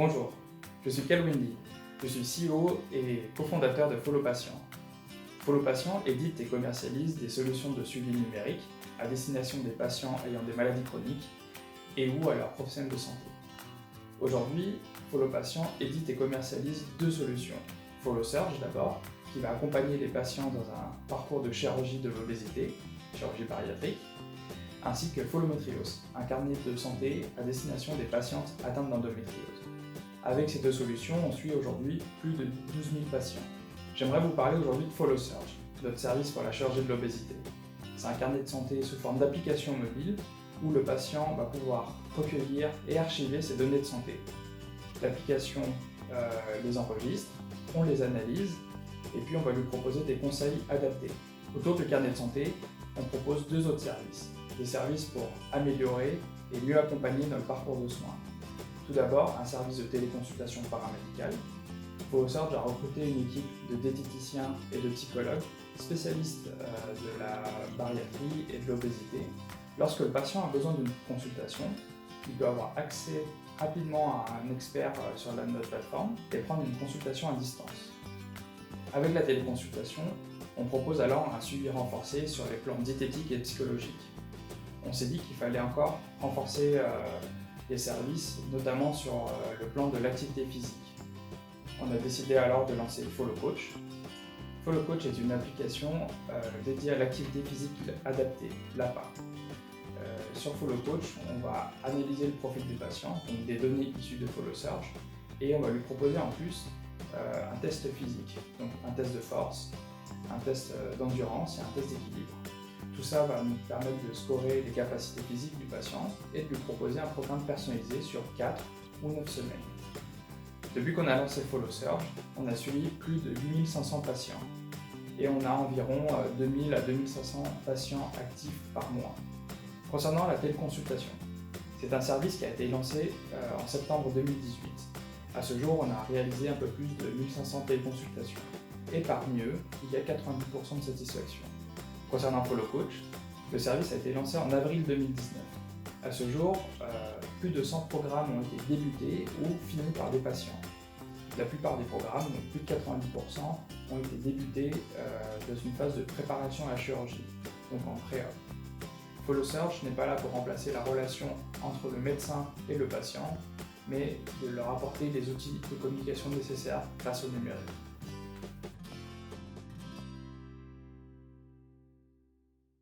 Bonjour, je suis Cal Windy, je suis CEO et cofondateur de Follow Patient. Follow Patient édite et commercialise des solutions de suivi numérique à destination des patients ayant des maladies chroniques et ou à leurs professionnels de santé. Aujourd'hui, Follow Patient édite et commercialise deux solutions. Follow Surge d'abord, qui va accompagner les patients dans un parcours de chirurgie de l'obésité, chirurgie bariatrique, ainsi que Follow Metrios, un carnet de santé à destination des patientes atteintes d'endométriose. Avec ces deux solutions, on suit aujourd'hui plus de 12 000 patients. J'aimerais vous parler aujourd'hui de Follow Surge, notre service pour la chirurgie de l'obésité. C'est un carnet de santé sous forme d'application mobile où le patient va pouvoir recueillir et archiver ses données de santé. L'application les enregistre, on les analyse et puis on va lui proposer des conseils adaptés. Autour du carnet de santé, on propose deux autres services. Des services pour améliorer et mieux accompagner notre parcours de soins. Tout d'abord, un service de téléconsultation paramédicale. Follow Surge a recruté une équipe de diététiciens et de psychologues spécialistes de la bariatrie et de l'obésité. Lorsque le patient a besoin d'une consultation, il peut avoir accès rapidement à un expert sur notre plateforme et prendre une consultation à distance. Avec la téléconsultation, on propose alors un suivi renforcé sur les plans diététiques et psychologiques. On s'est dit qu'il fallait encore renforcer les services, notamment sur le plan de l'activité physique. On a décidé alors de lancer Follow Coach. Follow Coach est une application dédiée à l'activité physique adaptée, l'APA. Sur Follow Coach, on va analyser le profil du patient, donc des données issues de Follow Surge, et on va lui proposer en plus un test physique, donc un test de force, un test d'endurance et un test d'équilibre. Tout ça va nous permettre de scorer les capacités physiques du patient et de lui proposer un programme personnalisé sur 4 ou 9 semaines. Depuis qu'on a lancé Follow Surge, on a suivi plus de 8500 patients et on a environ 2000 à 2500 patients actifs par mois. Concernant la téléconsultation, c'est un service qui a été lancé en septembre 2018. À ce jour, on a réalisé un peu plus de 1500 téléconsultations et parmi eux, il y a 90% de satisfaction. Concernant Follow Coach, le service a été lancé en avril 2019. À ce jour, plus de 100 programmes ont été débutés ou finis par des patients. La plupart des programmes, donc plus de 90%, ont été débutés dans une phase de préparation à la chirurgie, donc en pré-op. Follow Surge n'est pas là pour remplacer la relation entre le médecin et le patient, mais de leur apporter les outils de communication nécessaires grâce au numérique.